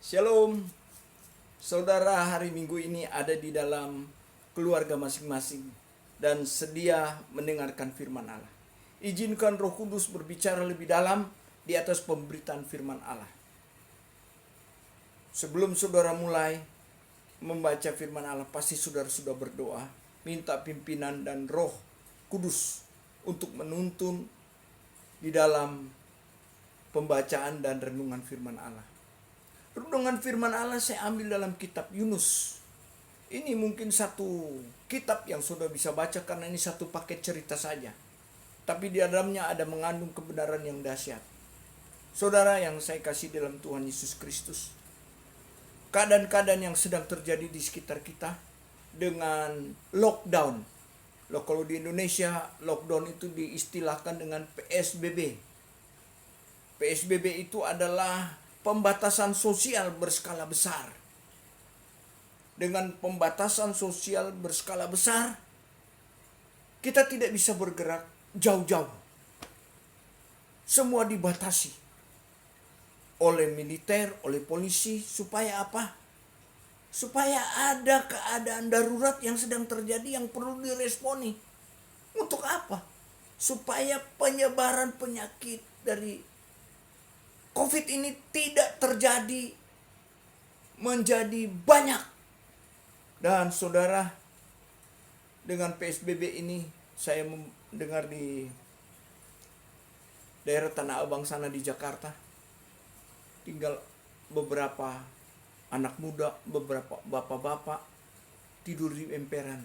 Shalom, saudara, hari Minggu ini ada di dalam keluarga masing-masing dan sedia mendengarkan firman Allah. Izinkan Roh Kudus berbicara lebih dalam di atas pemberitaan firman Allah. Sebelum saudara mulai membaca firman Allah, pasti saudara sudah berdoa, minta pimpinan dan Roh Kudus untuk menuntun di dalam pembacaan dan renungan firman Allah. Renungan firman Allah saya ambil dalam kitab Yunus. Ini mungkin satu kitab yang sudah bisa baca karena ini satu paket cerita saja. Tapi di dalamnya ada mengandung kebenaran yang dahsyat. Saudara yang saya kasih dalam Tuhan Yesus Kristus, keadaan-keadaan yang sedang terjadi di sekitar kita dengan lockdown. Kalau di Indonesia lockdown itu diistilahkan dengan PSBB. PSBB itu adalah pembatasan sosial berskala besar. Dengan pembatasan sosial berskala besar, kita tidak bisa bergerak jauh-jauh. Semua dibatasi oleh militer, oleh polisi. Supaya apa? Supaya ada keadaan darurat yang sedang terjadi yang perlu diresponi. Untuk apa? Supaya penyebaran penyakit dari COVID ini tidak terjadi menjadi banyak. Dan saudara, dengan PSBB ini saya mendengar di daerah Tanah Abang sana di Jakarta, tinggal beberapa anak muda, beberapa bapak-bapak tidur di emperan.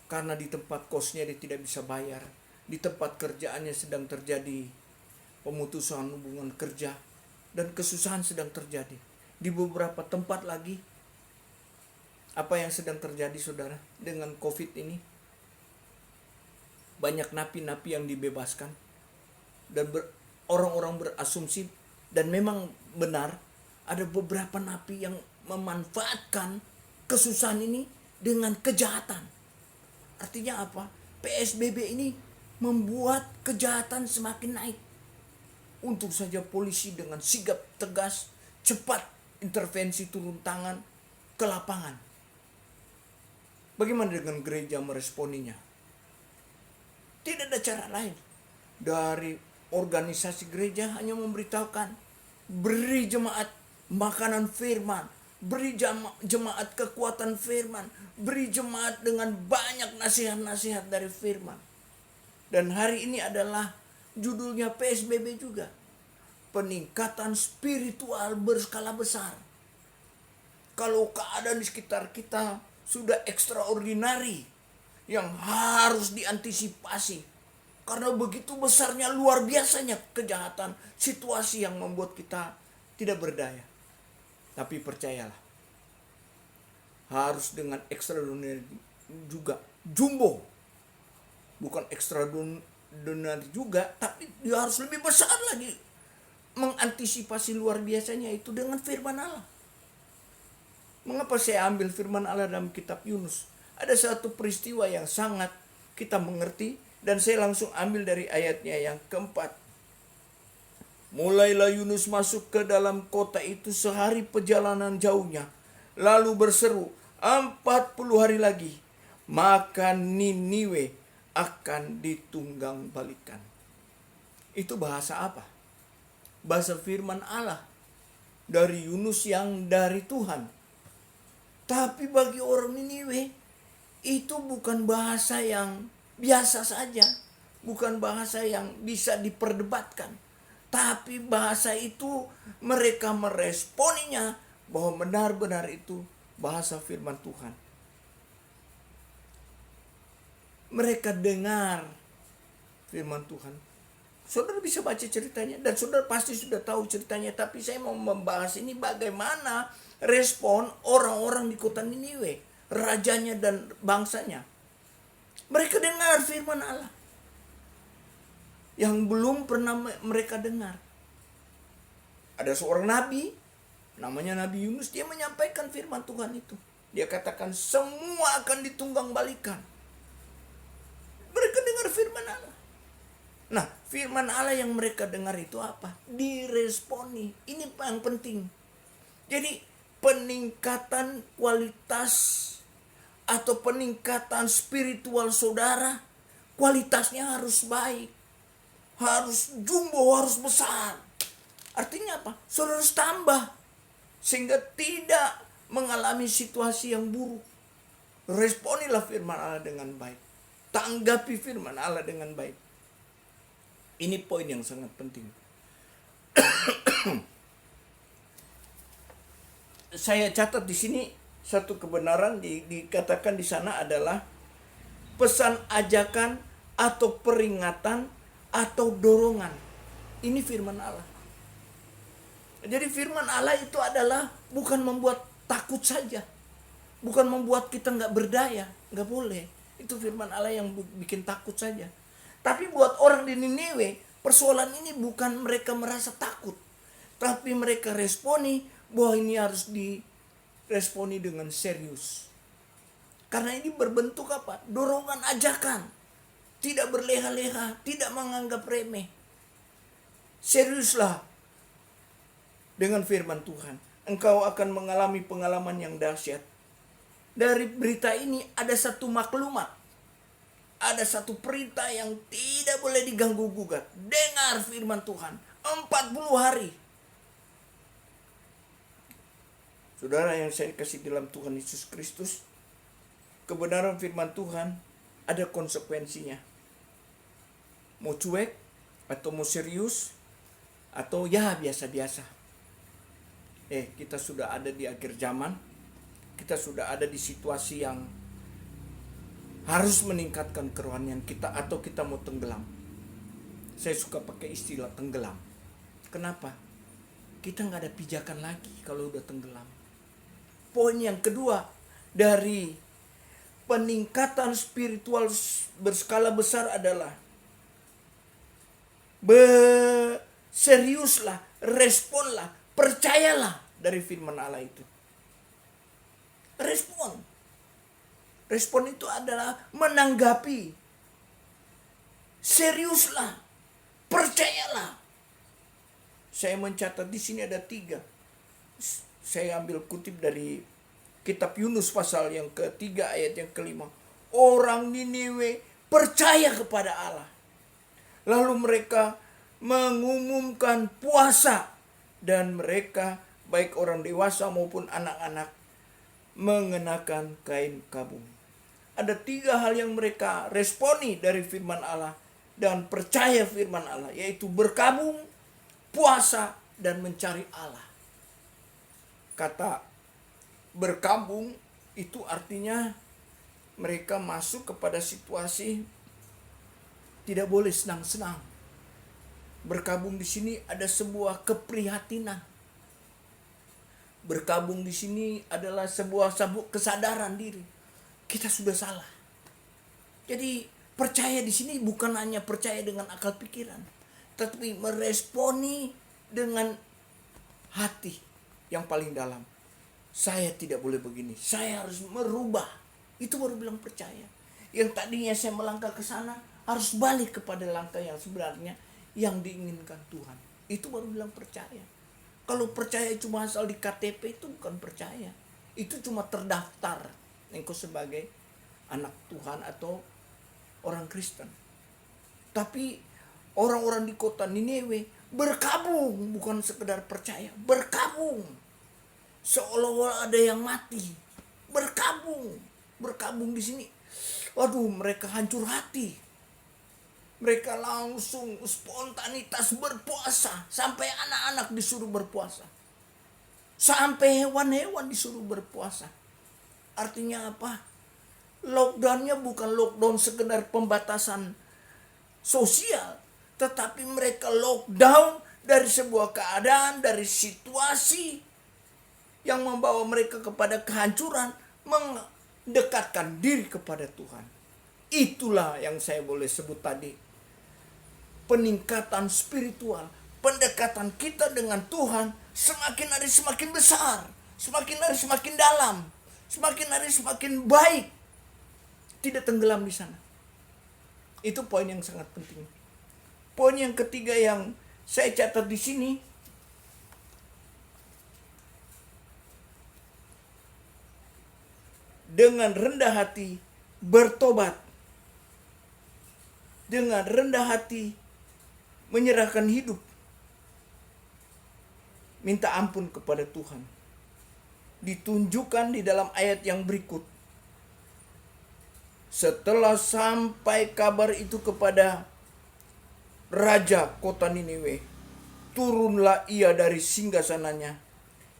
Karena di tempat kosnya dia tidak bisa bayar. Di tempat kerjaannya sedang terjadi pemutusan hubungan kerja dan kesusahan sedang terjadi. Di beberapa tempat lagi, apa yang sedang terjadi saudara dengan COVID ini? Banyak napi-napi yang dibebaskan dan orang-orang berasumsi dan memang benar ada beberapa napi yang memanfaatkan kesusahan ini dengan kejahatan. Artinya apa? PSBB ini membuat kejahatan semakin naik. Untuk saja polisi dengan sigap tegas, cepat intervensi turun tangan ke lapangan. Bagaimana dengan gereja meresponinya? Tidak ada cara lain. Dari organisasi gereja hanya memberitahukan, beri jemaat makanan firman, beri jemaat kekuatan firman, beri jemaat dengan banyak nasihat-nasihat dari firman. Dan hari ini adalah judulnya PSBB juga. Peningkatan spiritual berskala besar. Kalau keadaan di sekitar kita sudah extraordinary yang harus diantisipasi. Karena begitu besarnya, luar biasanya kejahatan, situasi yang membuat kita tidak berdaya. Tapi percayalah, harus dengan extraordinary juga. Jumbo. Bukan extraordinary juga, tapi dia harus lebih besar lagi. Mengantisipasi luar biasanya itu dengan firman Allah. Mengapa saya ambil firman Allah dalam kitab Yunus? Ada satu peristiwa yang sangat kita mengerti dan saya langsung ambil dari ayatnya yang keempat. Mulailah Yunus masuk ke dalam kota itu sehari perjalanan jauhnya. Lalu berseru, 40 hari lagi, maka Niniwe akan ditunggang balikan. Itu bahasa apa? Bahasa firman Allah dari Yunus yang dari Tuhan. Tapi bagi orang Niniwe itu bukan bahasa yang biasa saja, bukan bahasa yang bisa diperdebatkan. Tapi bahasa itu mereka meresponinya bahwa benar-benar itu bahasa firman Tuhan. Mereka dengar firman Tuhan. Saudara bisa baca ceritanya dan saudara pasti sudah tahu ceritanya. Tapi saya mau membahas ini bagaimana respon orang-orang di kota Niniwe, rajanya dan bangsanya. Mereka dengar firman Allah yang belum pernah mereka dengar. Ada seorang nabi, namanya Nabi Yunus, dia menyampaikan firman Tuhan itu. Dia katakan semua akan ditunggang balikan. Mereka dengar firman Allah. Nah, firman Allah yang mereka dengar itu apa? Diresponi. Ini yang penting. Jadi peningkatan kualitas atau peningkatan spiritual saudara, kualitasnya harus baik, harus jumbo, harus besar. Artinya apa? Saudara harus tambah sehingga tidak mengalami situasi yang buruk. Responilah firman Allah dengan baik, tanggapi firman Allah dengan baik. Ini poin yang sangat penting. Saya catat di sini satu kebenaran dikatakan di sana adalah pesan ajakan atau peringatan atau dorongan. Ini firman Allah. Jadi firman Allah itu adalah bukan membuat takut saja, bukan membuat kita nggak berdaya, nggak boleh. Itu firman Allah yang bikin takut saja. Tapi buat orang di Niniwe, persoalan ini bukan mereka merasa takut, tapi mereka responi bahwa ini harus diresponi dengan serius. Karena ini berbentuk apa? Dorongan ajakan. Tidak berleha-leha, tidak menganggap remeh. Seriuslah dengan firman Tuhan. Engkau akan mengalami pengalaman yang dahsyat. Dari berita ini ada satu maklumat. Ada satu perintah yang tidak boleh diganggu gugat. Dengar firman Tuhan 40 hari. Saudara yang saya kasih dalam Tuhan Yesus Kristus, kebenaran firman Tuhan ada konsekuensinya. Mau cuek atau mau serius atau ya biasa-biasa. Kita sudah ada di akhir zaman. Kita sudah ada di situasi yang harus meningkatkan kerohanian kita atau kita mau tenggelam. Saya suka pakai istilah tenggelam. Kenapa? Kita nggak ada pijakan lagi kalau udah tenggelam. Poin yang kedua dari peningkatan spiritual berskala besar adalah seriuslah, responlah, percayalah dari firman Allah itu. Respon itu adalah menanggapi. Seriuslah, percayalah. Saya mencatat di sini ada 3. Saya ambil kutip dari kitab Yunus pasal yang ke-3 ayat yang ke-5. Orang Niniwe percaya kepada Allah. Lalu mereka mengumumkan puasa. Dan mereka, baik orang dewasa maupun anak-anak, mengenakan kain kabung. Ada 3 hal yang mereka responi dari firman Allah dan percaya firman Allah. Yaitu berkabung, puasa, dan mencari Allah. Kata berkabung itu artinya mereka masuk kepada situasi tidak boleh senang-senang. Berkabung di sini ada sebuah keprihatinan. Berkabung di sini adalah sebuah kesadaran diri. Kita sudah salah. Jadi percaya di sini bukan hanya percaya dengan akal pikiran, tapi meresponi dengan hati yang paling dalam. Saya tidak boleh begini, saya harus merubah. Itu baru bilang percaya. Yang tadinya saya melangkah ke sana, harus balik kepada langkah yang sebenarnya yang diinginkan Tuhan. Itu baru bilang percaya. Kalau percaya cuma asal di KTP itu bukan percaya. Itu cuma terdaftar engkau sebagai anak Tuhan atau orang Kristen. Tapi orang-orang di kota Niniwe berkabung, bukan sekedar percaya, berkabung. Seolah-olah ada yang mati. Berkabung di sini. Waduh, mereka hancur hati. Mereka langsung spontanitas berpuasa. Sampai anak-anak disuruh berpuasa. Sampai hewan-hewan disuruh berpuasa. Artinya apa? Lockdownnya bukan lockdown sekedar pembatasan sosial. Tetapi mereka lockdown dari sebuah keadaan, dari situasi yang membawa mereka kepada kehancuran, mendekatkan diri kepada Tuhan. Itulah yang saya boleh sebut tadi. Peningkatan spiritual, pendekatan kita dengan Tuhan semakin hari semakin besar, semakin hari semakin dalam, semakin hari semakin baik. Tidak tenggelam di sana. Itu poin yang sangat penting. Poin yang ketiga yang saya catat di sini, dengan rendah hati bertobat, dengan rendah hati menyerahkan hidup, minta ampun kepada Tuhan. Ditunjukkan di dalam ayat yang berikut. Setelah sampai kabar itu kepada raja kota Niniwe, turunlah ia dari singgasananya,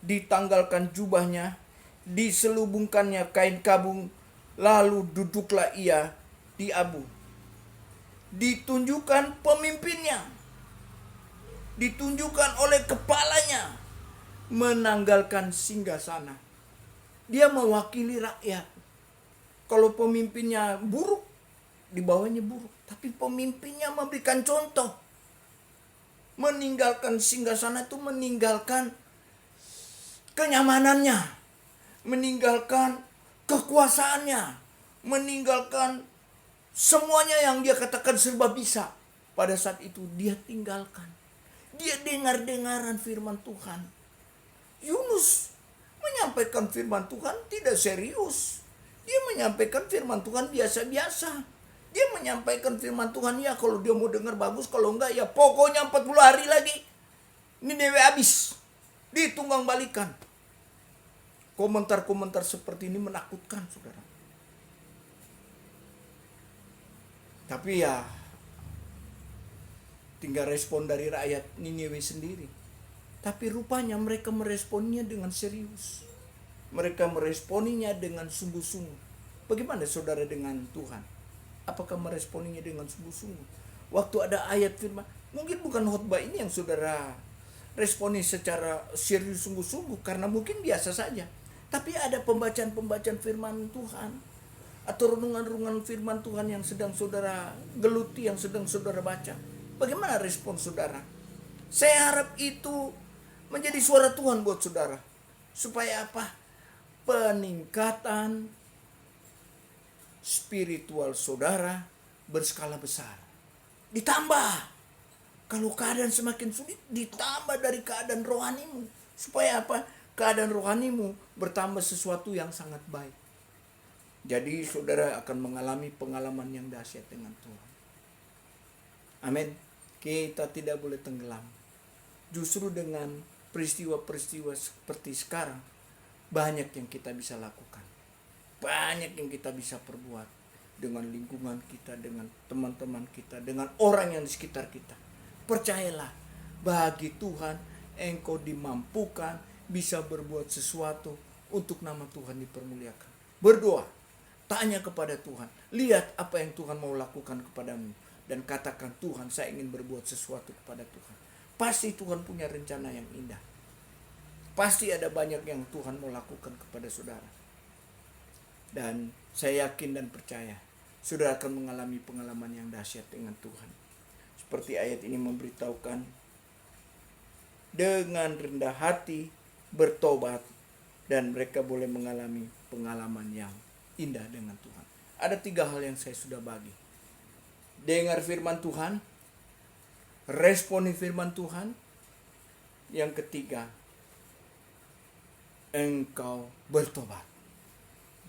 ditanggalkan jubahnya, diselubungkannya kain kabung, lalu duduklah ia di abu. Ditunjukkan pemimpinnya, ditunjukkan oleh kepalanya, menanggalkan singgasana. Dia mewakili rakyat. Kalau pemimpinnya buruk, di bawahnya buruk. Tapi pemimpinnya memberikan contoh. Meninggalkan singgasana itu meninggalkan kenyamanannya, meninggalkan kekuasaannya, meninggalkan semuanya yang dia katakan serba bisa. Pada saat itu dia tinggalkan. Dia dengar-dengaran firman Tuhan. Yunus menyampaikan firman Tuhan tidak serius. Dia menyampaikan firman Tuhan biasa-biasa. Dia menyampaikan firman Tuhan, ya kalau dia mau dengar bagus, kalau enggak ya pokoknya 40 hari lagi Niniwe habis. Ditunggang balikan. Komentar-komentar seperti ini menakutkan, saudara. Tapi ya tinggal respon dari rakyat Niniwe sendiri. Tapi rupanya mereka meresponnya dengan serius. Mereka meresponinya dengan sungguh-sungguh. Bagaimana saudara dengan Tuhan? Apakah meresponinya dengan sungguh-sungguh? Waktu ada ayat firman, mungkin bukan khotbah ini yang saudara responi secara serius sungguh-sungguh, karena mungkin biasa saja. Tapi ada pembacaan-pembacaan firman Tuhan, atau renungan-renungan firman Tuhan yang sedang saudara geluti, yang sedang saudara baca. Bagaimana respon saudara? Saya harap itu menjadi suara Tuhan buat saudara. Supaya apa? Peningkatan spiritual saudara berskala besar. Ditambah, kalau keadaan semakin sulit, ditambah dari keadaan rohanimu. Supaya apa? Keadaan rohanimu bertambah sesuatu yang sangat baik. Jadi saudara akan mengalami pengalaman yang dahsyat dengan Tuhan. Amin. Kita tidak boleh tenggelam. Justru dengan peristiwa-peristiwa seperti sekarang, banyak yang kita bisa lakukan. Banyak yang kita bisa perbuat dengan lingkungan kita, dengan teman-teman kita, dengan orang yang di sekitar kita. Percayalah, bagi Tuhan engkau dimampukan bisa berbuat sesuatu untuk nama Tuhan dipermuliakan. Berdoa, tanya kepada Tuhan, lihat apa yang Tuhan mau lakukan kepadamu, dan katakan, Tuhan, saya ingin berbuat sesuatu kepada Tuhan. Pasti Tuhan punya rencana yang indah. Pasti ada banyak yang Tuhan mau lakukan kepada saudara. Dan saya yakin dan percaya, saudara akan mengalami pengalaman yang dahsyat dengan Tuhan. Seperti ayat ini memberitahukan, dengan rendah hati bertobat, dan mereka boleh mengalami pengalaman yang indah dengan Tuhan. Ada 3 hal yang saya sudah bagi. Dengar firman Tuhan, responi firman Tuhan. Yang ketiga, engkau bertobat,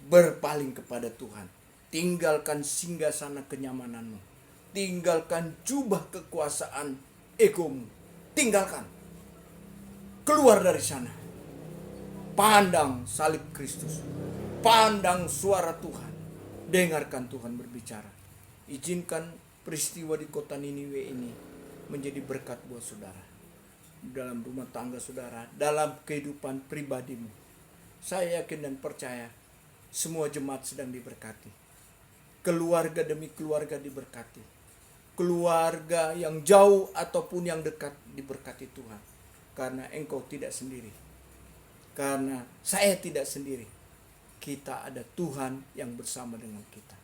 berpaling kepada Tuhan. Tinggalkan singgasana kenyamananmu, tinggalkan jubah kekuasaan egomu, tinggalkan, keluar dari sana. Pandang salib Kristus, pandang suara Tuhan, dengarkan Tuhan berbicara. Izinkan peristiwa di kota Niniwe ini menjadi berkat buat saudara, dalam rumah tangga saudara, dalam kehidupan pribadimu. Saya yakin dan percaya semua jemaat sedang diberkati. Keluarga demi keluarga diberkati. Keluarga yang jauh ataupun yang dekat diberkati Tuhan. Karena engkau tidak sendiri. Karena saya tidak sendiri. Kita ada Tuhan yang bersama dengan kita.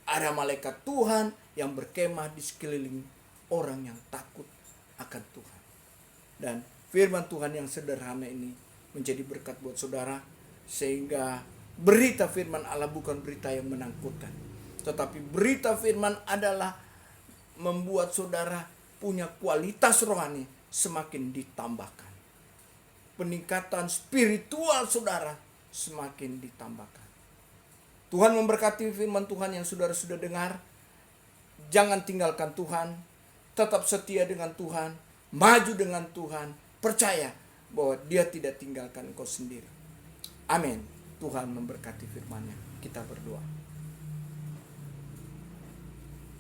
Ada malaikat Tuhan yang berkemah di sekeliling orang yang takut akan Tuhan. Dan firman Tuhan yang sederhana ini menjadi berkat buat saudara, sehingga berita firman Allah bukan berita yang menakutkan, tetapi berita firman adalah membuat saudara punya kualitas rohani semakin ditambahkan. Peningkatan spiritual saudara semakin ditambahkan. Tuhan memberkati firman Tuhan yang saudara sudah dengar. Jangan tinggalkan Tuhan. Tetap setia dengan Tuhan. Maju dengan Tuhan. Percaya bahwa Dia tidak tinggalkan engkau sendiri. Amin. Tuhan memberkati firman-Nya. Kita berdoa.